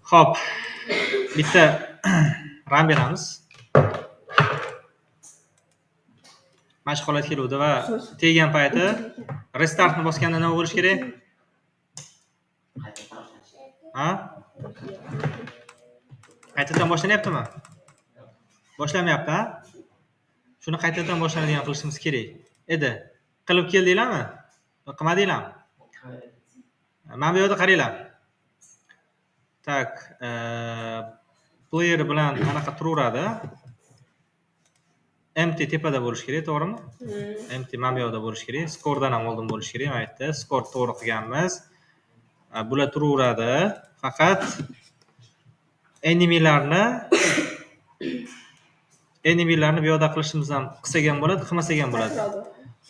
Xo'p, bitta ram beramiz. Mashg'ulot keluvdi va teggan payti restartni bosganda nima bo'lish kerak? Ha? Qaytadan boshlanyaptimi? Boshlamayapti, ha? Shuni qaytadan boshlanadigan qilishimiz kerak edi. Qilib keldinglarmi? Qilmadinglarmi? Mana bu yerda qaranglar. Tak, player bilan qanaqa turaveradi? Empty tepada bo'lish kerak, to'g'rimi? Empty mana bu yerda bo'lish kerak. Scoredan ham oldin bo'lish kerak. Mana bu yerda score to'g'ri qilganmiz. Bular turaveradi. Faqat enemylarni bu yerda qilishimiz ham qilsak ham bo'ladi, qilmasak ham bo'ladi.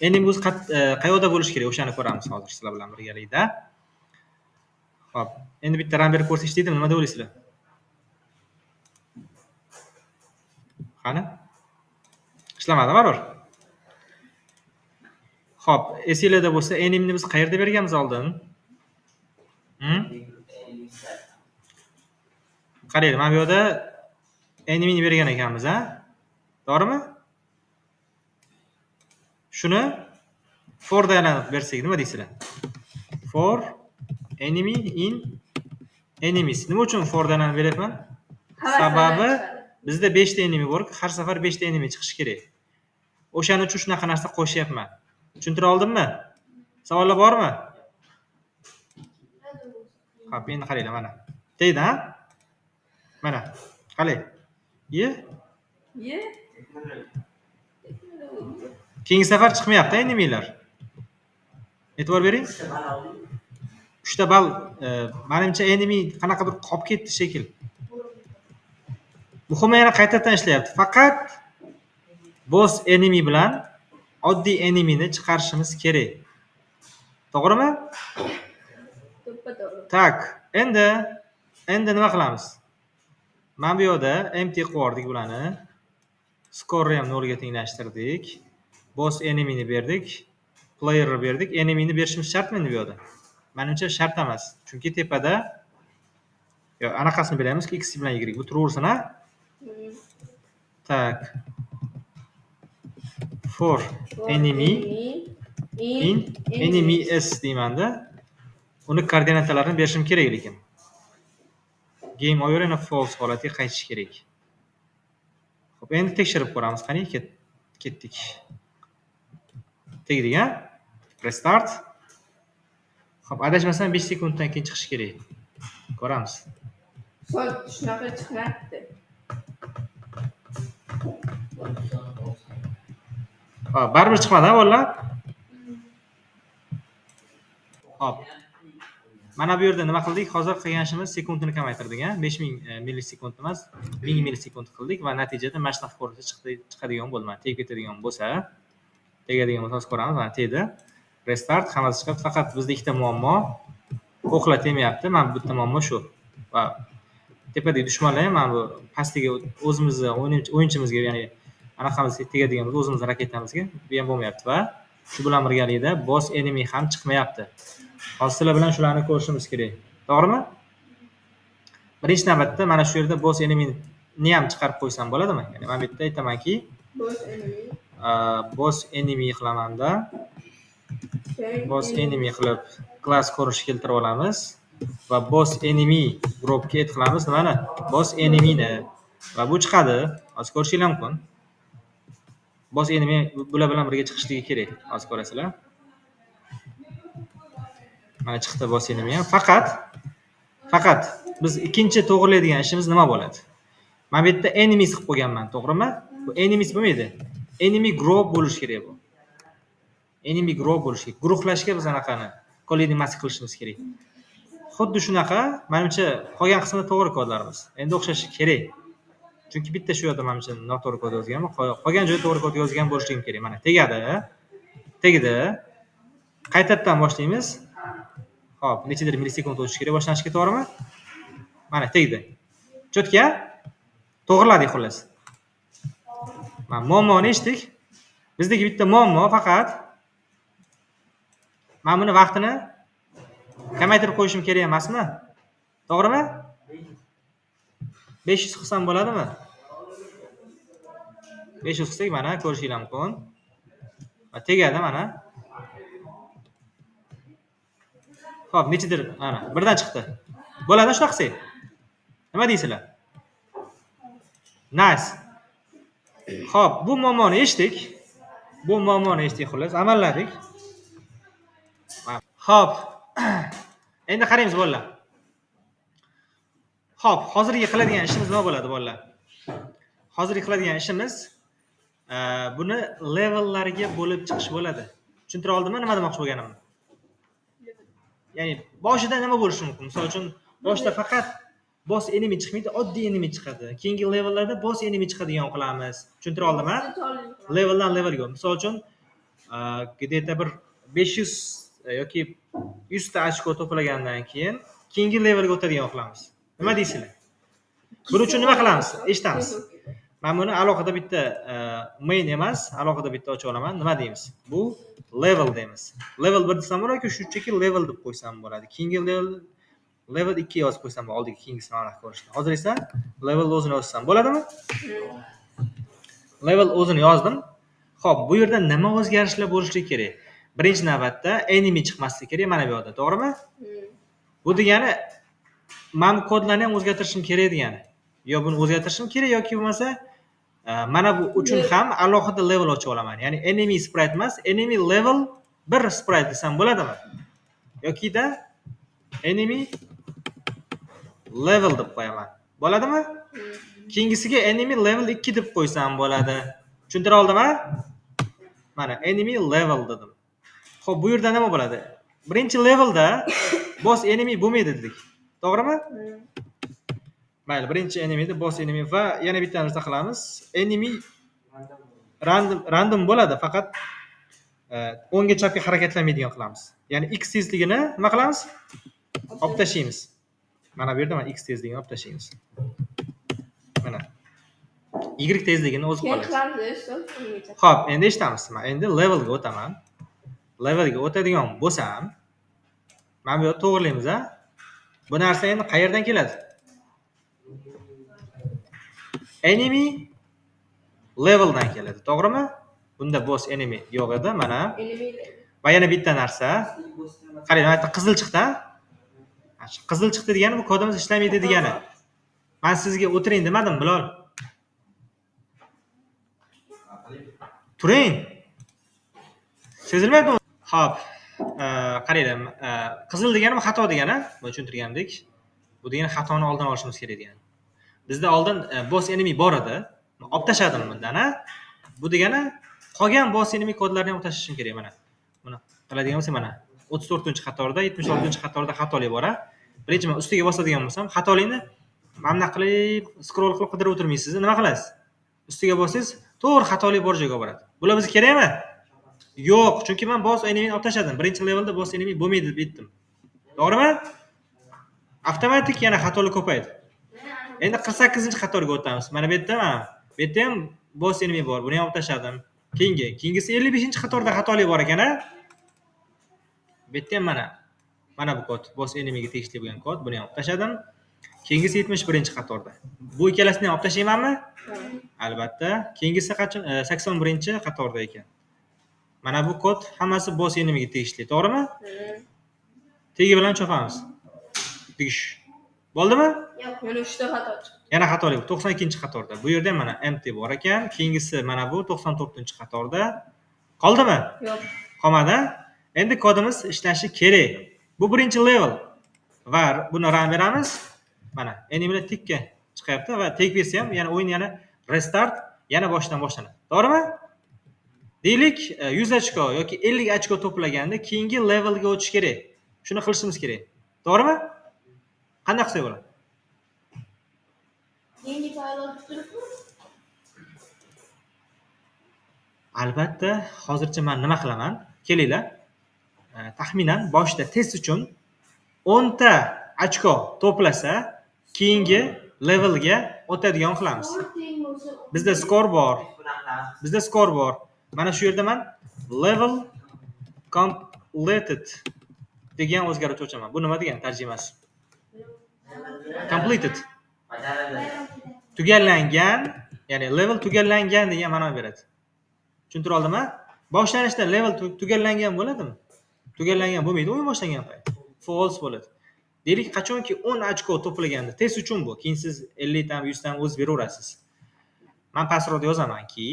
Enemy o'zi qayerda bo'lish kerak, o'shani ko'ramiz hozir sizlar bilan birgalikda. Xo'p, endi bitta ram berib ko'rsak deydimi, nima deb o'ylaysizlar? Qani? Ishlamadi baribir. Xo'p, esinglarda bo'lsa, enemyni biz qayerda berganmiz oldin? Qaranglar, mana bu yerda enemyni bergan ekanmiz, ha? To'g'rimi? Shuni for da aylanib bersak nima deysizlar? For enemy in enemies. Nima uchun for da aylanib beryapman? Sababi bizda 5 ta enemy bor, har safar 5 ta enemy chiqishi kerak. O'shaning uchun shunaqa narsa qo'shyapman. Tushuntira oldimmi? Savollar bormi? Xo'p, endi qaranglar mana. Tegdi, ha? Mana. Qarang. Ye? Keyingi safar chiqmayapti enemylar. E'tibor bering. 3 ta ball, menimcha enemy qanaqadir qolib ketdi shekil. Muhimi yana qaytadan ishlayapti. Faqat boss enemy bilan oddiy enemyni chiqarishimiz kerak. To'g'rimi? Tak, endi nima qilamiz? Mana bu yerda empty qilib yubordik bularni. Score ham 0 ga tenglashtirdik. Boss enemyni berdik. Playerni berdik. Enemyni berishimiz shartmi endi bu yerda? Menimcha shart emas. Chunki tepada anaqasini beramiz-ki x bilan y bu turaversin, ha? Tak. For enemy in enemy s deymanda. Uni koordinatalarini berishim kerak lekin. Game over yana false holatiga qaytish kerak. Xo'p, endi tekshirib ko'ramiz. Qani ketdik. Tegdik, ha? Restart. Xo'p, adashmasam 5 sekunddan keyin chiqish kerak. Ko'ramiz. Sol shunaqa chiqmayapti. Xo'p, baribir chiqmadi, bolalar. Xo'p. Mana bu yerda nima qildik? Hozir qilgan ishimiz sekundini kamaytirdik, ha? 5000 millisekund emas, 1000 millisekund qildik va natijada mana shunaqa ko'rinishda chiqadigan bo'ldi. Mana tegib ketadigan bo'lsa, tegadigan bo'lsa ko'ramiz. Mana tegdi. Restart hammasi chiqib, faqat bizda ikkita muammo o'qla tegmayapti. Mana bu bitta muammo shu. Va tepadagi dushmanlar ham mana bu pastiga o'zimizni o'yinchimizga, ya'ni anaqamizga tegadigan bo'lsa, o'zimiz raketamizga bu ham bo'lmayapti va shu bilan birgalikda boss enemy ham chiqmayapti. Hozir sizlar bilan shularni ko'rishimiz kerak. To'g'rimi? Birinchi navbatda mana shu yerda boss enemyni ham chiqarib qo'ysam bo'ladimi? Ya'ni men bu yerda aytamanki, boss enemy qilamanda boss enemy qilib class ko'rinishi keltirib olamiz va boss enemy groupga add qilamiz nimani? Boss enemyni va bu chiqadi. Hozir ko'rishingiz mumkin. Boss enemy bular bilan birga chiqishligi kerak. Hozir ko'rasizlar. Mana chiqdi boss enemy ham. Faqat biz ikkinchi to'g'rilaydigan ishimiz nima bo'ladi? Men bu yerda enemies qilib qo'yganman, to'g'rimi? Bu enemies bo'lmaydi. Enemy group bo'lish kerak bu. Enemy group bo'lish kerak. Guruhlashga biz anaqani koordinatsiya qilishimiz kerak. Xuddi shunaqa, menimcha qolgan qismida to'g'ri kodlarimiz. Endi o'xshashi kerak. Chunki bitta shu yerda menimcha noto'g'ri kod yozganman. Qolgan joyda to'g'ri kod yozgan bo'lishim kerak. Mana tegdi. Qaytadan boshlaymiz. Xo'p, nechadir millisekund o'tish kerak boshlanishiga, to'g'rimi? Mana tegdi. Cho'tka? To'g'riladik xullas. Mana muammoni eshitdik. Bizdagi bitta muammo faqat men buni vaqtini kamaytirib qo'yishim kerak emasmi? To'g'rimi? 500 qilsam bo'ladimi? 500 qilsak mana ko'rishinglar mumkin. Tegadi mana. Xo'p, nechidir? Mana, birdan chiqdi. Bo'ladi shunaqa qilsak. Nima deysizlar? Nice. Xo'p, bu muammoni eshitdik. Xullas, amalladik. Xo'p. Endi qaraymiz bolalar. Xo'p, hozirgi qiladigan ishimiz nima bo'ladi bolalar? Hozirgi qiladigan ishimiz buni levellarga bo'lib chiqish bo'ladi. Tushuntira oldimmi nima demoqchi bo'lganimni? Ya'ni boshida nima bo'lishi mumkin? Misol uchun boshda faqat boss enemy chiqmaydi, oddiy enemy chiqadi. Keyingi levellarda boss enemy chiqadigan qilamiz. Tushuntira oldimmi? Leveldan levelga. Misol uchun где-то bir 500 yoki 100 ta ochko to'plagandan keyin keyingi levelga o'tadigan qilamiz. Nima deysizlar? Buning uchun nima qilamiz? Eshitamiz. Men buni alohida bitta main emas, alohida bitta ochib olaman. Nima deymiz? Bu level deymiz. Level 1 desam bo'lar yoki shunchaki level deb qo'ysam bo'ladi. Keyingi level 2 yozib qo'ysam bo'ladi, oldiga keyingisini aniq ko'rishni. Hozir esa level o'zini yozsam bo'ladimi? Level o'zini yozdim. Xo'p, bu yerda nima o'zgarishlar bo'lishi kerak? Birinchi navbatda enemy chiqmasligi kerak mana bu yerda, to'g'rimi? Bu degani men bu kodlarni ham o'zgartirishim kerak degani. Yo buni o'zgartirishim kerak yoki bo'lmasa mana bu uchun ham alohida level ochib olaman. Ya'ni enemy sprite emas, enemy level 1 sprite desam bo'ladimi? Yoki-da enemy level deb qo'yaman. Bo'ladimi? Keyingisiga enemy level 2 deb qo'ysam bo'ladi. Tushuntira oldimmi? Mana enemy level dedim. Xo'p, bu yerda nima bo'ladi? Birinchi levelda boss enemy bo'lmaydi dedik. To'g'rimi? Mayli, birinchi enemida boss enemy va yana bitta narsa qilamiz. Enemy random bo'ladi, faqat o'ngga chapga harakatlanmaydigan qilamiz. Ya'ni x tezligini nima qilamiz? Olib tashlaymiz. Mana bu yerda mana x tezligini olib tashlaymiz. Mana y tezligini o'zi qoladi. Xo'p, endi eshitamiz. Men endi levelga o'taman. Levelga o'tadigan bo'lsam, mana bu yerda to'g'rilaymiz, a? Bu narsa endi qayerdan keladi? Enemy leveldan keladi, to'g'rimi? Bunda boss enemy yo'q edi, mana. Va yana bitta narsa. Qarang, mana yerda qizil chiqdi, a? Qizil chiqdi degani bu kodimiz ishlamaydi degani. Men sizga o'tiring demadim, Bilol. Turing. Sezilmayapti? Xo'p, qaraylar. Qizil degani bu xato degani, buni tushuntirgandek. Bu degani xatoni oldin olishimiz kerak degani. Bizda oldin boss enemy bor edi. Olib tashladim bundan, a? Bu degani qolgan boss enemy kodlarini ham tashlashim kerak mana. Buni qiladigan bo'lsam mana 34-qatorda, 76-qatorda xatolik bor, a? Birinchi men ustiga bosadigan bo'lsam, xatolikni mana qilib scroll qilib qidirib o'tirmaysiz. Nima qilasiz? Ustiga bossangiz, to'g'ri xatolik bor joyga boradi. Bular bizga kerakmi? Yo'q, chunki men boss enemyni olib tashladim. Birinchi levelda boss enemy bo'lmaydi deb aytdim. To'g'rimi? Avtomatik yana xatolik ko'paydi. Endi 48-qatorga o'tamiz. Mana bu yerda bu yerda ham boss enemy bor. Buni ham olib tashladim. Keyingisi 55-qatorda xatolik bor ekan, a? Bu yerda ham mana bu kod boss enemyga tegishli bo'lgan kod. Buni ham olib tashladim. Keyingisi 71-qatorda. Bu ikkalasini ham olib tashlaymanmi? Albatta. Keyingisi qachon? 81-qatorda ekan. Mana bu kod hammasi boss enemyga tegishli, to'g'rimi? Tegi bilan chopamiz. Tegish. Bo'ldimi? Yo'q, yana 3 ta xato chiqdi. Yana xatolik 92-qatorda. Bu yerda mana empty bor ekan. Keyingisi mana bu 94-qatorda. Qoldimi? Yo'q. Qolmadi. Endi kodimiz ishlashi kerak. Bu birinchi level. Va buni run beramiz. Mana enemy tikka chiqyapti va tek bersa ham yana o'yin yana restart, yana boshdan boshlanadi. To'g'rimi? Deylik 100 ochko yoki 50 ochko to'plaganda keyingi levelga o'tish kerak. Shuni qilishimiz kerak. To'g'rimi? Qanday qilsak bo'ladi? Yangi fayl turibmi? Albatta, hozircha men nima qilaman? Kelinglar. Taxminan boshda test uchun 10 ta ochko to'plasa, keyingi levelga o'tadigan qilamiz. Bizda skor bor. Mana shu yerda men level completed degan o'zgaruvchi o'chaman. Bu nima degan tarjimasi? Completed. tugallangan, ya'ni level tugallangan degan ma'no beradi. Tushuntira oldimmi? Boshlanishda level tugallangan bo'ladimi? Tugallangan bo'lmaydi o'yin boshlangan payt. False bo'ladi. Deylik, qachonki 10 ochko to'plaganda test uchun bu. Keyin siz 50 dan 100 dan o'z beraverasiz. Men pastroqda yozamanki,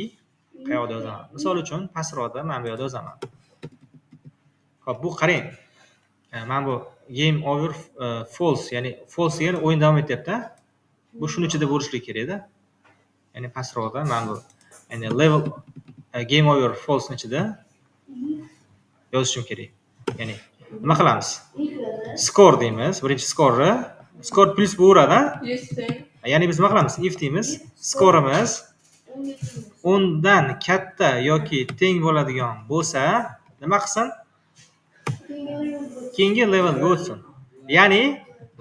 qayoqda yozaman? Misol uchun pastroqda men bu yerda yozaman. Xo'p, bu qarang. Men bu game over false, ya'ni false degani o'yin davom etyapti. Bu shuni ichida bo'lishi kerak-da. Ya'ni pastroqda men bu ya'ni level game over false ichida yozishim kerak. Ya'ni nima qilamiz? Score deymiz. Birinchi score. Score plus bo'laveradi. Yes, teng. Ya'ni biz nima qilamiz? If deymiz. Scoreimiz 10 dan katta yoki teng bo'ladigan bo'lsa, nima qilsin? Keyingi levelga o'tsin. Ya'ni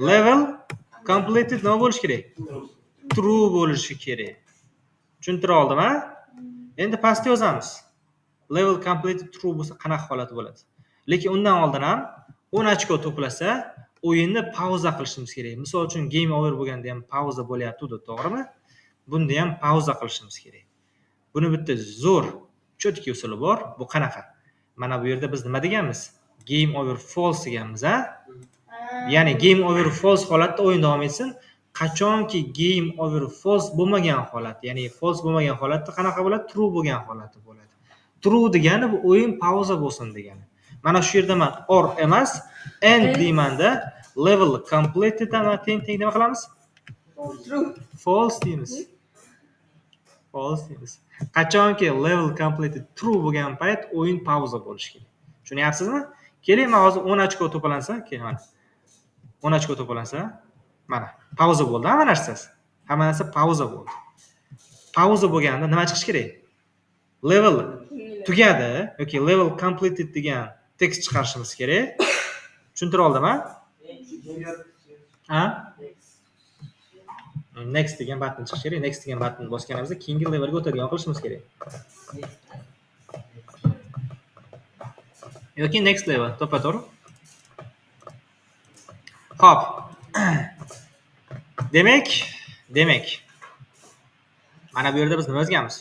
level completed nima bo'lishi kerak? True bo'lishi kerak. Tushuntira oldimmi? Endi pastga yozamiz. Level completed true bo'lsa qanaqa holat bo'ladi? Lekin undan oldin ham 10 ochko to'plasa, o'yinni pauza qilishimiz kerak. Misol uchun game over bo'lganda ham pauza bo'lyapti, to'g'rimi? Bunda ham pauza qilishimiz kerak. Buni bitta zo'r, cho'tki usuli bor. Bu qanaqa? Mana bu yerda biz nima deganmiz? Game over false deganmiz, ha? Ya'ni game over false holatda o'yin davom etsin. Qachonki game over false bo'lmagan holat, ya'ni false bo'lmagan holatda qanaqa bo'ladi? True bo'lgan holatda bo'ladi. True degani bu o'yin pauza bo'lsin degani. Mana shu yerda men or emas, end deymanda level completed ama teng nima qilamiz? True. False deymiz. False deymiz. Qachonki level completed true bo'lgan payt o'yin pauza bo'lishi kerak. Tushunyapsizmi? Keling, men hozir 10 ochko to'plansa, keling mana. 10 ochko to'plansa, mana pauza bo'ldi, hamma narsasi. Hamma narsa pauza bo'ldi. Pauza bo'lganda nima chiqish kerak? Level tugadi yoki level completed degan tekst chiqarishimiz kerak. Tushuntira oldimmi? Ha? Next degan button chiqish kerak. Next degan button bosganimizda keyingi levelga o'tadigan qilishimiz kerak. Yoki next level, to'ppa-to'g'ri. Xo'p. Demak. Mana bu yerda biz nima yozganmiz?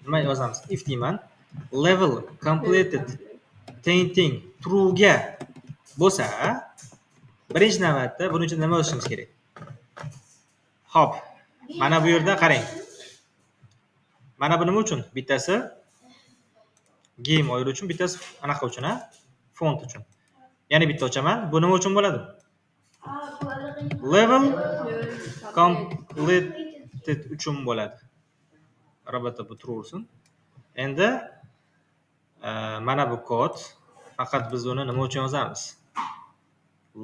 Nima yozamiz? If deyman. Level completed teng true ga bo'lsa, birinchi navbatda buning uchun nima yozishimiz kerak? Xo'p. Mana bu yerda qarang. Mana bu nima uchun? Bittasi game over uchun, bittasi anaqa uchun, ha? Font uchun. Ya'ni bitta ochaman. Bu nima uchun bo'ladi? Level completed uchun bo'ladi. Albatta bu true bo'lsin. Endi mana bu kod, faqat biz uni nima uchun yozamiz?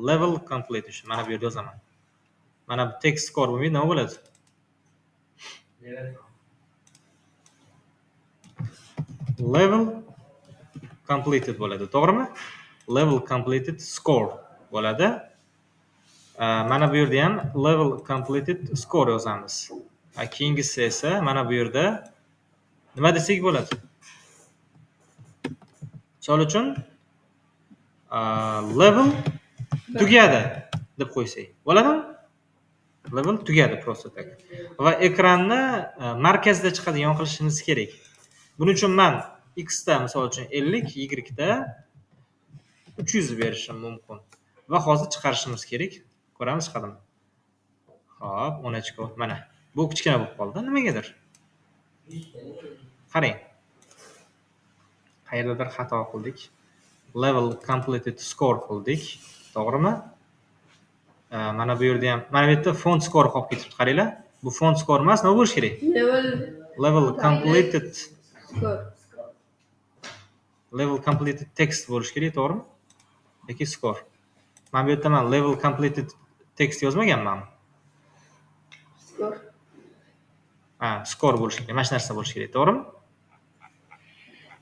Level complete uchun. Mana bu yerda yozaman. Mana bu text score bo'lmaydi, nima bo'ladi? Level completed bo'ladi, to'g'rimi? Level completed score bo'ladi. Mana bu yerda ham level completed score yozamiz. Keyingisi esa mana bu yerda nima desak bo'ladi? Misol uchun level tugadi deb qo'ysak. Bo'ladimi? Level tugadi просто tak. Va ekranni markazda chiqadigan qilishimiz kerak. Buning uchun men x da misol uchun 50, y da 300 berishim mumkin. Va hozir chiqarishimiz kerak. Ko'ramiz chiqadimi? Xo'p, 10 ochko. Mana bu kichkina bo'lib qoldi. Nimagadir? Qarang. Qayerdadir xato qildik. Level completed score qildik. To'g'rimi? Mana bu yerda ham, mana bu yerda font score qolib ketibdi, qaranglar. Bu font score emas, nima bo'lish kerak? Level completed score. Level completed text bo'lish kerak, to'g'rimi? Yoki score. Mana bu yerda men level completed text yozmaganman. Score. Score bo'lishi kerak. Mana shu narsa bo'lishi kerak, to'g'rimi?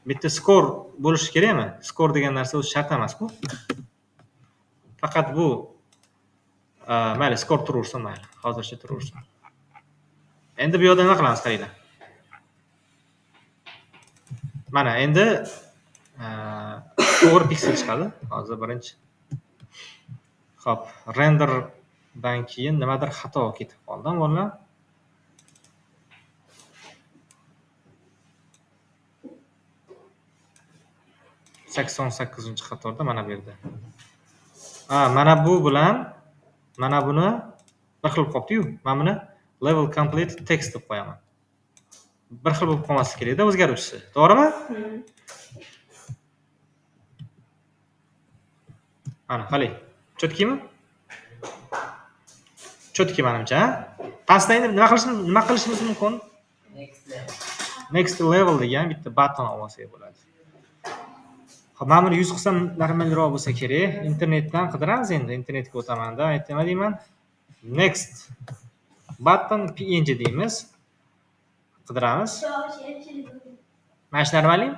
Bitta score bo'lishi kerakmi? Score degan narsa o'zi shart emas-ku. Faqat bu mayli, score turaversin, mayli. Hozircha turaversin. Endi bu yerda nima qilamiz, qaranglar. Mana endi to'g'ri piksel chiqadi. Hozir birinchi. Xo'p, render dan keyin nimadir xato ketib qoldi bolalar. sakson sakkizinchi qatorda mana bu yerda. Mana bu bilan mana buni bir xil qolibdi-yu. Men buni level complete text deb qo'yaman. Bir xil bo'lib qolmasi kerak-da o'zgaruvchisi. To'g'rimi? Ana, qarang. Cho'tkimi? Cho'tki menimcha, pastda endi nima qilishimiz mumkin? Next level degan bitta button olsak bo'ladi. Xo'p, men buni yuz qilsam normalroq bo'lsa kerak. Internetdan qidiramiz endi. Internetga o'taman-da, nima deyman? Next button png deymiz. Qidiramiz. Mana shu normalmi?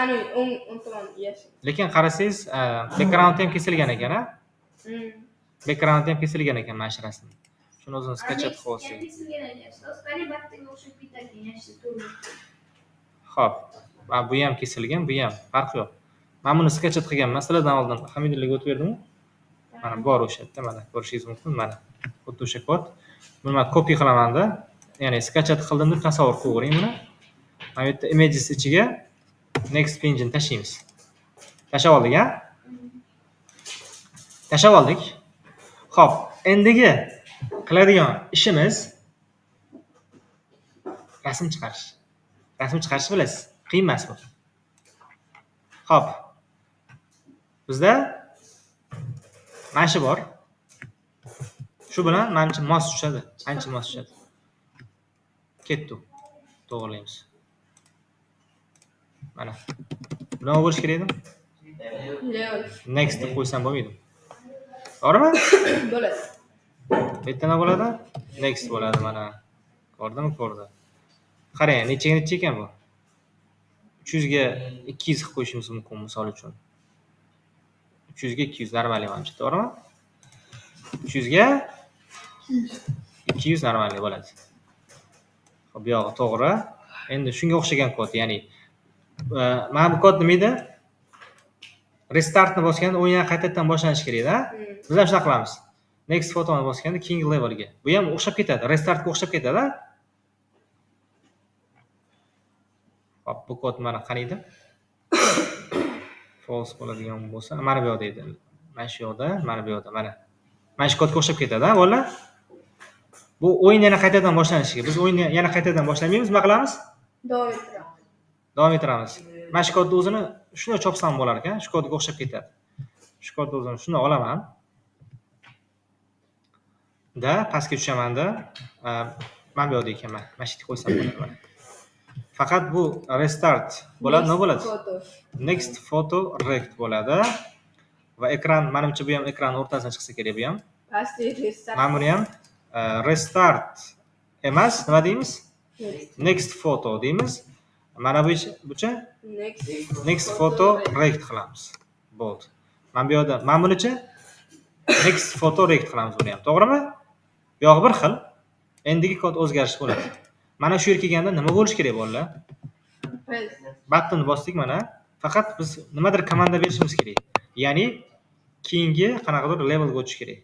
Ani o'ng tomon yashil. Lekin qarasangiz, background ham kesilgan ekan, a? Background ham kesilgan ekan mana shu rasm. Shuni o'zini sketchat qilib olsak. Xo'p, bu ham kesilgan, bu ham farq yo'q. Men buni sketchat qilganman. Sizlardan oldin Hamidullohga o'tib berdim. Mana bor o'sha yerda, mana ko'rishingiz mumkin. Mana xuddi o'sha kod. Buni men copy qilaman-da. Ya'ni sketchat qildim deb tasavvur qilavering buni. Mana bu yerda images ichiga next page ni tashlaymiz. Tashlab oldik, a? Tashlab oldik. Xo'p, endigi qiladigan ishimiz rasm chiqarish. Rasm chiqarishni bilasiz. Qiyin emas bu. Xo'p. Bizda mana shu bor. Shu bilan menimcha mos tushadi. Ancha mos tushadi. Ketdi. To'g'rilaymiz. Mana. Nima bo'lish kerak edi? Next deb qo'ysam bo'lmaydi. To'g'rimi? Bo'ladi. Bu yerda nima bo'ladi? Next bo'ladi mana. Ko'rdingmi? Ko'rdi. Qarang, necha ekan bu? 300 ga 200 qilib qo'yishimiz mumkin, misol uchun. 300 ga 200 normal menimcha, to'g'rimi? 300 ga 200 normal bo'ladi. Xo'p, bu yog'i to'g'ri. Endi shunga o'xshagan kod, ya'ni mana bu kod nima edi? Restartni bosganda o'yin qaytadan boshlanishi kerak-da. Biz ham shuna qilamiz. Next photoni bosganda keyingi levelga. Bu ham o'xshab ketadi, restartga o'xshab ketadi-da. Hop, bu kod mana qaraydi. False bo'ladigan bo'lsa, mana bu yoqda edi. Mana shu yoqda, mana bu yoqda, mana. Mana shu kodga o'xshab ketadi-da, bolalar. Bu o'yin yana qaytadan boshlanishiga. Biz o'yinni yana qaytadan boshlamaymiz, nima qilamiz? Davom ettiramiz. Mana shu kodni o'zini shuni chopsam bo'lar ekan, shu kodga o'xshab ketadi. Shu kodni o'zini shuni olaman. Da pastga tushaman-da. Mana bu yoqda ekanman. Mana shu yerga qo'ysam bo'ladi mana. Faqat bu restart bo'ladi, nima bo'ladi? Next photo rect bo'ladi. Va ekran, menimcha bu ham ekran o'rtasidan chiqsa kerak bu ham. Pastga restart. Mana buni ham restart emas, nima deymiz? Next photo deymiz. Mana bucha next photo rect qilamiz. Bo'ldi. Mana bu yerda, mana bunicha next photo rect qilamiz buni ham, to'g'rimi? Bu yo'q bir xil. Endigi kod o'zgarish bo'ladi. Mana shu yer kelganda nima bo'lish kerak bolalar? Buttonni bosdik mana. Faqat biz nimadir komanda berishimiz kerak. Ya'ni keyingi qanaqadir levelga o'tish kerak.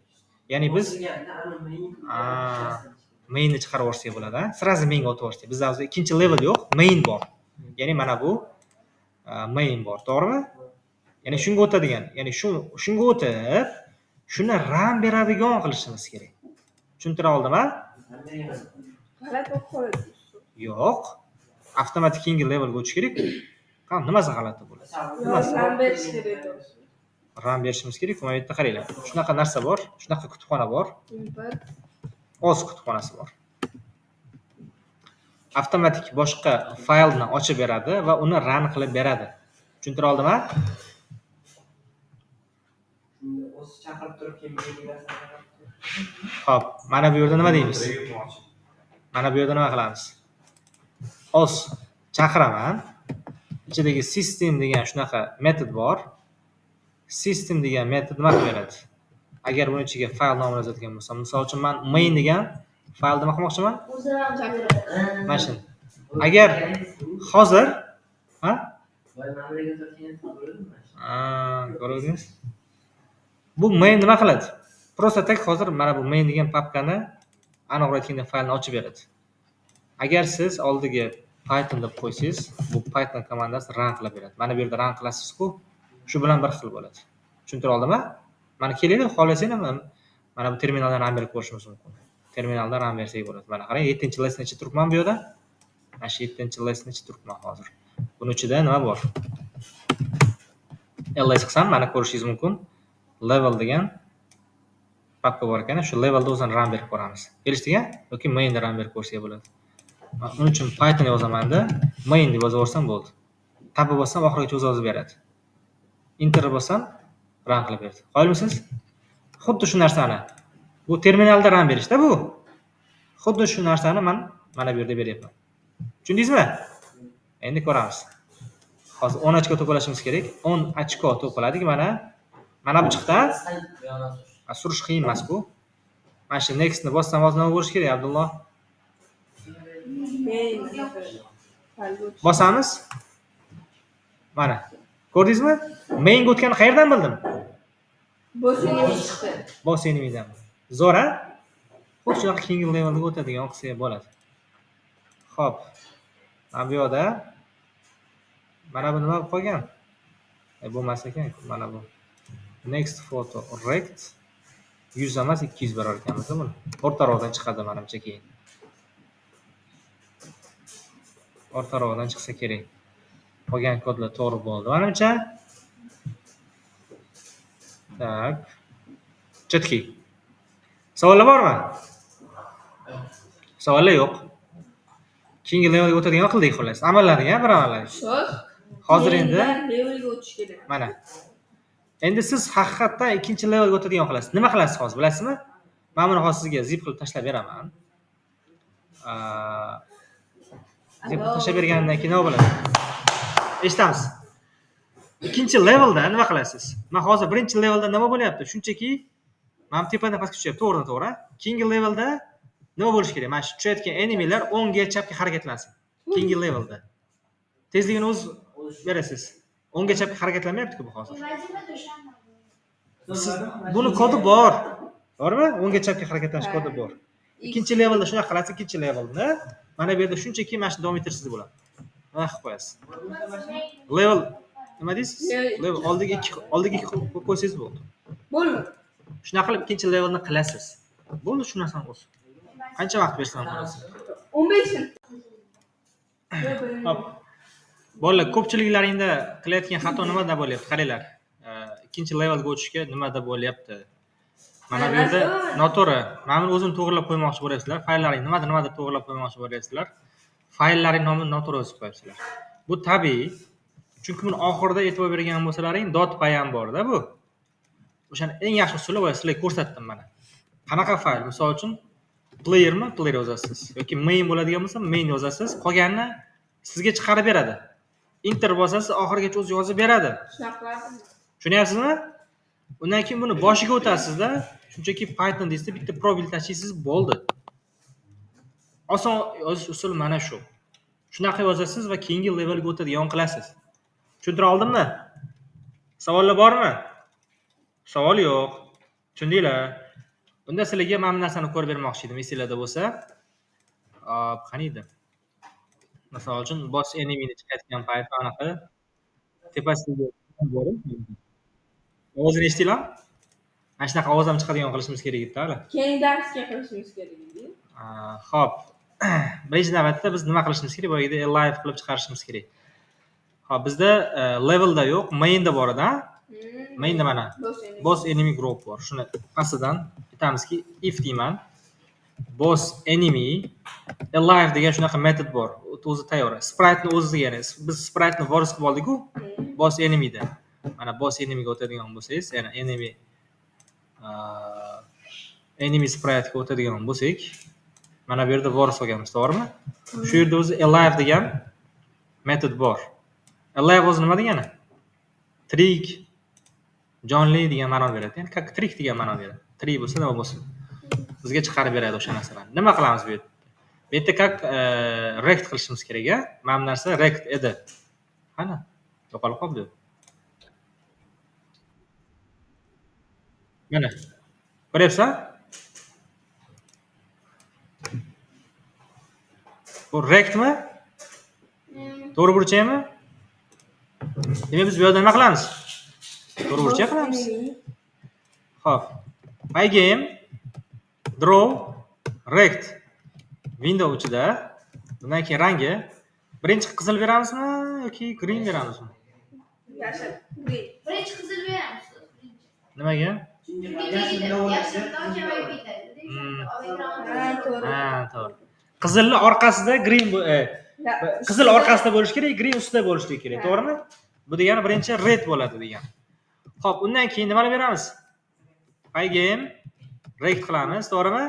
Ya'ni biz mainni chiqarib yuborsak bo'ladi, a? Sirazi mainga o'tib yuborsak. Bizda hozir ikkinchi level yo'q, main bor. Ya'ni mana bu main bor, to'g'rimi? Ya'ni shunga o'tadigan, ya'ni shunga o'tib, shuni run beradigan qilishimiz kerak. Tushuntira oldimmi? G'alati bo'lib qoladi. Yo'q. Avtomatik keyingi levelga o'tish kerak. Qani nimasi g'alati bo'ladi? Nimasi? Run berish kerak. Run berishimiz kerak. Mana bu yerda qaranglar. Shunaqa narsa bor, shunaqa kutubxona bor. Import. O'z kutubxonasi bor. Avtomatik boshqa faylni ochib beradi va uni run qilib beradi. Tushuntira oldimmi? O'zi chaqirib turib kelmaydigan. Xo'p, mana bu yerda nima deymiz? Mana bu yerda nima qilamiz? O'z chaqiraman. Ichidagi system degan shunaqa metod bor. System degan metod nima qilib beradi? Agar buni ichiga fayl nomini yozadigan bo'lsam, misol uchun men main degan faylni nima qilmoqchiman? Mana shu. Agar hozir, ko'rdingiz? Bu main nima qiladi? Просто tak hozir mana bu main degan papkani aniqroq aytganda faylni ochib beradi. Agar siz oldiga Python deb qo'ysangiz, bu Python komandasi run qilib beradi. Mana bu yerda run qilasiz-ku, shu bilan bir xil bo'ladi. Tushuntira oldimmi? Mana kelinglar, xohlasanglar mana bu terminaldan run berib ko'rishimiz mumkin. Terminaldan run bersak bo'ladi. Mana qarang, 7-lesson ichida turibman bu yerda. Mana shu 7-lesson ichida turibman hozir. Buning ichida nima bor? ls qilsam mana ko'rishingiz mumkin. Level degan papka bor ekan. Shu levelda o'zini run berib ko'ramiz. Kelishdingmi? Yoki mainda run berib ko'rsak bo'ladi. Uning uchun Python yozaman-da, main deb yozaversam bo'ldi. Tab bossam oxirigacha o'zi yozib beradi. Enter bossam run qilib beradi. Qoyilmisiz? Xuddi shu narsani bu terminalda run berishda bu. Xuddi shu narsani men mana bu yerda beryapman. Tushundingizmi? Endi ko'ramiz. Hozir 10 ochko to'plashimiz kerak. 10 ochko to'pladik mana bu chiqdi. Surish qiyin emas-ku. Mana shu nextni bossam hozir nima bo'lishi kerak, Abdulloh? Bosamiz. Mana. Ko'rdingizmi? Mainga o'tganini qayerdan bildim? Boss enemy chiqdi. Boss enemydan. Zo'r a? Xuddi shunaqa keyingi levelga o'tadigan qilsa bo'ladi. Xo'p. Mana bu yerda mana bu nima qolgan? Bo'lmas ekan, mana bu. Next photo rect 100 emas 200 berar ekanmiz buni. O'rta ro'dan chiqadi menimcha keyin. O'rta ro'dan chiqsa kerak. Qolgan kodlar to'g'ri bo'ldi. Menimcha. Tak. Chetki. Savollar bormi? Savollar yo'q. Keyingi levelga o'tadigan qildik xolos. Amallaring-a, bir amallaring. So'z. Hozir endi levelga o'tish kerak. mana. Endi siz haqiqatdan ikkinchi levelga o'tadigan qilasiz. Nima qilasiz hozir, bilasizmi? Men buni hozir sizga zip qilib tashlab beraman. Zip tashlab berganimdan keyin nima bo'ladi? Eshitamiz. Ikkinchi levelda nima qilasiz? Men hozir birinchi levelda nima bo'lyapti? Shunchaki men tepadan pastga tushyapti, to'g'ri. Keyingi levelda nima bo'lishi kerak? Mana shu tushayotgan enemylar o'ngga, chapga harakatlansin. Keyingi levelda. Tezligini o'z berasiz. O'ngga, chapga harakatlanmayapti-ku bu hozir. Siz buni kodi bor. Bormi? O'ngga, chapga harakatlanish kodi bor. Ikkinchi levelda shunaqa qilasiz, ikkinchi levelni mana bu yerda shunchaki mana shu davom ettirsangiz bo'ladi. Mana qilib qo'yasiz. Level nima deysiz? Level oldiga 2 qo'ysangiz bo'ldi. Bo'ldi. Shunaqa qilib ikkinchi levelni qilasiz. Bo'ldi, shu narsani o'z. Qancha vaqt bersam bo'ladi? 15 yil. Hop. Bolalar, ko'pchiliklaringda qilayotgan xato nimada bo'lyapti? Qaranglar. Ikkinchi levelga o'tishga nimada bo'lyapti? Mana bu yerda noto'g'ri. Mana buni o'zim to'g'rilab qo'ymoqchi bo'lyapsizlar. Fayllaring nimadir to'g'rilab qo'ymoqchi bo'lyapsizlar. Fayllaring nomini noto'g'ri yozib qo'yapsizlar. Bu tabiiy. Chunki buni oxirida e'tibor bergan bo'lsalaring, .py ham bor-da bu. O'shani eng yaxshi usuli va sizlarga ko'rsatdim mana. Qanaqa fayl? Misol uchun player yozasiz yoki main bo'ladigan bo'lsa main yozasiz. Qolganini sizga chiqarib beradi. Enter bosasiz, oxirigacha o'zi yozib beradi. Tushunyapsizmi? Undan keyin buni boshiga o'tasizda, shunchaki Python deysizda bitta probil tashlaysiz, bo'ldi. Oson yozish usuli mana shu. Shunaqa yozasiz va keyingi levelga o'tadigan qilasiz. Tushuntira oldimmi? Savollar bormi? Savol yo'q. Tushundinglar? Unda sizlarga mana bu narsani ko'rib bermoqchi edim, esinglarda bo'lsa. Qani edi? Misol uchun boss enemy ni chiqayotgan payt anaqa tepasiga borib, ovozini eshitinglarmi? Mana shunaqa ovoz ham chiqadigan qilishimiz kerak edi hali. Keyin darsga qilishimiz kerak edi. Xo'p. Birinchi navbatda biz nima qilishimiz kerak? Boyagida live qilib chiqarishimiz kerak. Xo'p, bizda levelda yo'q, mainda bor edi, ha? Mainda mana boss enemy group bor. Shuni pastidan aytamizki if deyman. Boss enemy alive degan shunaqa metod bor. O'zi tayyor. Sprite ni o'zi, ya'ni biz sprite ni voris qilib oldik-ku. Boss enemy da. Mana boss enemyga o'tadigan bo'lsangiz, ya'ni enemy sprite ga o'tadigan bo'lsak, mana bu yerda voris olganmiz, to'g'rimi? Shu yerda o'zi alive degan metod bor. Alive o'zi nima degani? Tirik, jonli degan ma'no beradi. Ya'ni как tirik degan ma'no beradi. Tirik bo'lsa nima bo'lsin? Bizga chiqarib beradi o'sha narsalarni. Nima qilamiz bu yerda? Bu yerda как rect qilishimiz kerak-a? Mana bu narsa rect edi. Qani? Yo'qolib qoldi. Mana. Ko'ryapsan? Bu rectmi? To'g'ri burchakmi? Demak biz bu yerda nima qilamiz? To'g'ri burchak qilamiz. Xo'p. Pygame draw rect window ichida bundan keyin rangi birinchi qizil beramizmi yoki green beramizmi? Yashil. Green. Birinchi qizil beramiz. Nimaga? Chunki yashildan kamayib ketadi. Ha, to'g'ri. Ha, to'g'ri. Qizilni orqasida green qizil orqasida bo'lishi kerak, green ustida bo'lishi kerak, to'g'rimi? Bu degani birinchi red bo'ladi degani. Xo'p, undan keyin nimalar beramiz? Pygame rect qilamiz, to'g'rimi?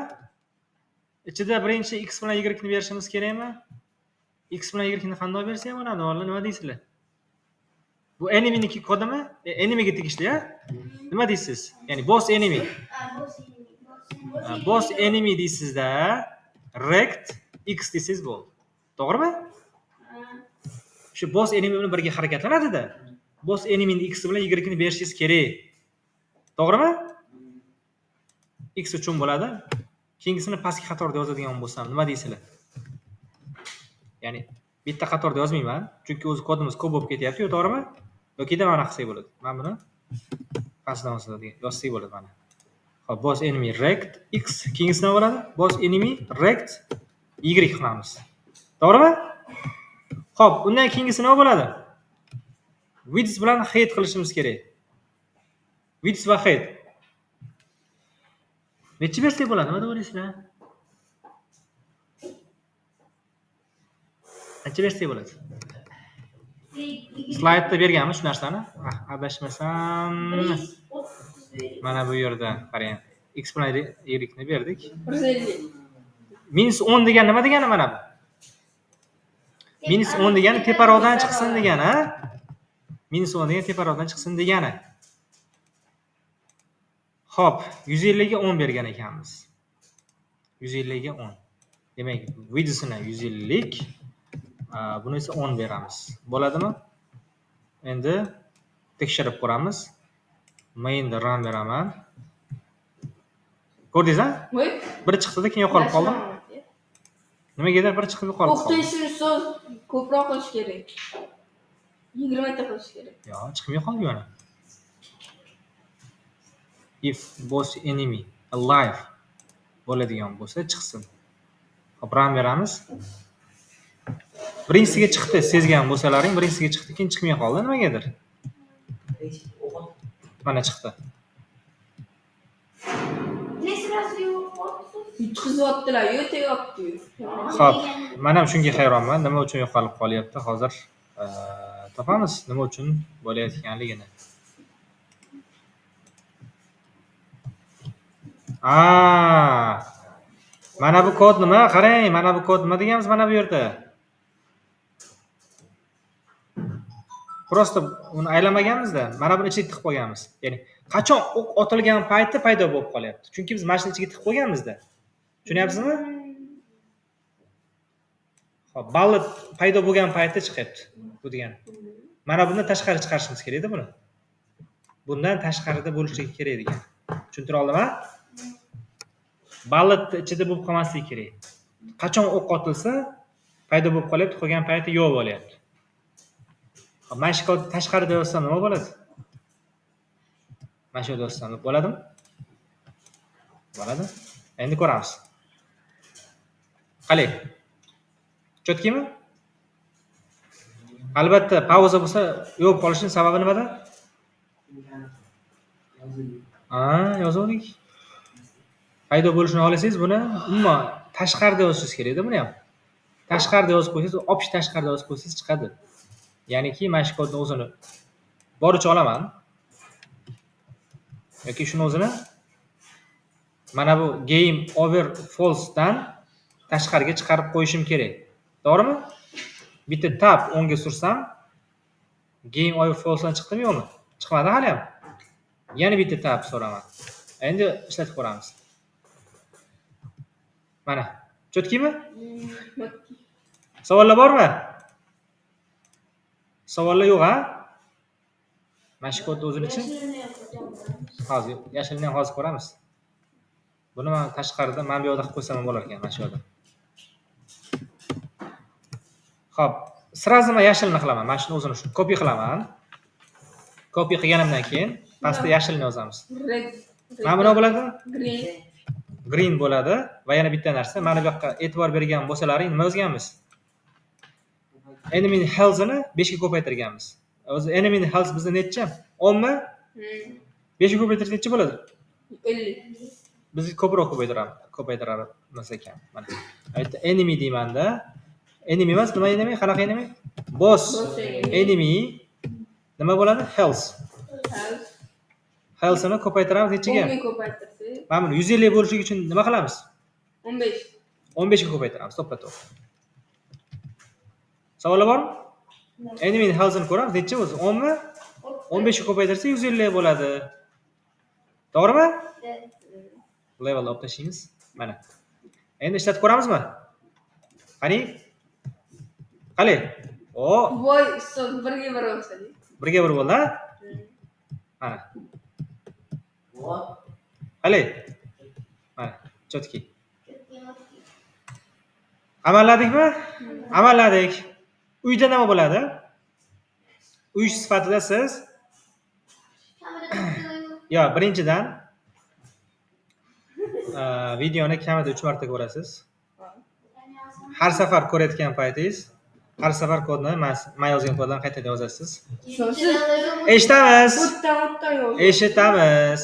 Ichida birinchi x bilan y ni berishimiz kerakmi? X bilan y ni qanday bersa ham bo'ladi, o'g'illar, nima deysizlar? Bu enemyniki kodimi? Enemyga tegishli, ha? Nima deysiz? Ya'ni boss enemy. Boss enemy deysizda, rect x deysiz bo'ldi. To'g'rimi? Shu boss enemy bilan birga harakatlanadi-da. Boss enemyni x bilan y ni berishingiz kerak. To'g'rimi? X uchun bo'ladi. Keyingisini pastki qatorda yozadigan bo'lsam, nima deysizlar? Ya'ni bitta qatorda yozmayman, chunki o'zi kodimiz ko'p bo'lib ketyapti-ku, to'g'rimi? Yoki mana qilsak bo'ladi. Men buni pastdan yozsak bo'ladi mana. Xo'p, boss enemy rect x, keyingisi nima bo'ladi? Boss enemy rect y qilamiz. To'g'rimi? Xo'p, undan keyingisi nima bo'ladi? Width bilan height qilishimiz kerak. Width va height. Necha bersak bo'ladi? Nima deb o'ylaysizlar? Necha bersak bo'ladi? Slaydda berganmiz shu narsani. Adashmasam, mana bu yerda qarang. X bilan y ni berdik. 150. -10 degani nima degani mana bu? -10 degani teparoqdan chiqsin degani, ha? -10 degani teparoqdan chiqsin degani. Xo'p, 150 ga 10 bergan ekanmiz. 150 ga 10. Demak, width'ini 150lik, buni esa 10 beramiz. Bo'ladimi? Endi tekshirib ko'ramiz. Mainda run beraman. Ko'rdingiz-a? Voy. Biri chiqdi-da, keyin yo'qolib qoldi. Nimaga biri chiqib yo'qolib qoldi? O'qituvchimiz so'z ko'proq qilish kerak. 20 ta qilish kerak. Yo'q, chiqmay qoldi yana. If boss enemy alive bo'ladigan bo'lsa chiqsin. Hop, run beramiz. Birinchisiga chiqdi, sezgan bo'lsalaring, birinchisiga chiqdi, keyin chiqmay qoldi nimagadir. Mana chiqdi. Yutqizyaptilar, yo'tayapti. Xo'p, men ham shunga hayronman. Nima uchun yo'qolib qolyapti? Hozir topamiz nima uchun bo'layotganligini. Mana bu kod nima? Qarang, mana bu kod nima deganmiz mana bu yerda? Prosta uni aylamaganmiz-da. Mana buni ichiga tiqib qo'yganmiz. Ya'ni qachon o'q otilgan payti paydo bo'lib qolyapti. Chunki biz mashina ichiga tiqib qo'yganmiz-da. Tushunyapsizmi? Xo'p, balli paydo bo'lgan paytda chiqyapti. Bu degani. Mana bundan tashqari chiqarishimiz kerak-da buni. Bundan tashqarida bo'lishligi kerak degan. Tushuntira oldimmi? Balli ichida bo'lib qolmasligi kerak. Qachon o'q otilsa, paydo bo'lib qolyapti, qolgan payti yo'q bo'lyapti. Xo'p, mana shu kod tashqarida yozsam nima bo'ladi? Mana shu yerda yozsam bo'ladimi? Bo'ladi. Endi ko'ramiz. Qalay. Cho'tkimi? Albatta, pauza bo'lsa, yo'q qolishining sababi nimada? Yozuvdik. Paydo bo'lishini xohlasangiz buni umuman tashqarida yozishingiz kerak-da buni ham. Tashqarida yozib qo'ysangiz, option tashqarida yozib qo'ysangiz chiqadi. Ya'niki mana shu kodni o'zini boricha olaman. Yoki shuni o'zini mana bu game over false dan tashqariga chiqarib qo'yishim kerak. To'g'rimi? Bitta tab o'ngga sursam, game over false dan chiqdimi yo'qmi? Chiqmadi hali ham. Yana bitta tab so'raman. Endi ishlatib ko'ramiz. Mana, cho'tkimi? Savollar bormi? Savollar yo'q, ha? Mana shu kodni o'zini ichi. Hozir yashilni ham hozir ko'ramiz. Buni men tashqarida mana bu yoqda qilib qo'ysam ham bo'lar ekan, mana shu yerda. Xo'p, sразу men yashilni qilaman. Mana shuni o'zini shu copy qilaman. Copy qilganimdan keyin pastda yashilni yozamiz. Red. Mana bu bo'ladi? Green. Green bo'ladi va yana bitta narsa, mana bu yoqqa e'tibor bergan bo'lsalaring, nima yozganmiz? Enemy health'ini 5 ga ko'paytirganmiz. O'zi enemy health bizda necha? 10 mi? 5 ga ko'paytirsa necha bo'ladi? 50. Biz ko'proq ko'paytiramiz ekan. Mana. Bu yerda enemy deymanda, enemy emas, nima enemy? Qanaqa enemy? Boss. Enemy nima bo'ladi? Health. Health'ini ko'paytiramiz nechaga? 10 ga ko'paytirsak. Mana buni 150 bo'lishligi uchun nima qilamiz? 15. 15 ga ko'paytiramiz, to'ppa-to'g'ri. Savollar bormi? Enemy health'ini ko'ramiz, necha o'zi? 10 mi? 15 ga ko'paytirsa 150 bo'ladi. To'g'rimi? Level olib tashlaymiz. Mana. Endi ishlatib ko'ramizmi? Qani? Qani? Voy, ustoz, birga bir o'xshadi. Birga bir bo'ldi, ha? Mana. Qani? Mana, chotki. Amalladikmi? Amalladik. Uyda nima bo'ladi? Uy sifatida siz yo, birinchidan videoni kamida 3 marta ko'rasiz. Har safar ko'rayotgan paytingiz, har safar kodni men yozgan koddan qaytadan yozasiz. Eshitamiz. Eshitamiz.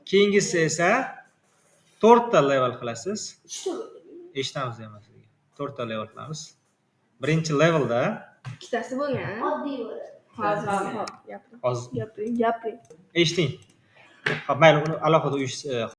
Keyingisi esa 4 ta level qilasiz. Eshitamiz deyman sizga. 4 ta level qilamiz. Birinchi levelda Ikkitasi bo'lgan. Oddiy bo'ladi. Hozir gapiring. eshiting. Xo'p, mayli, uni alohida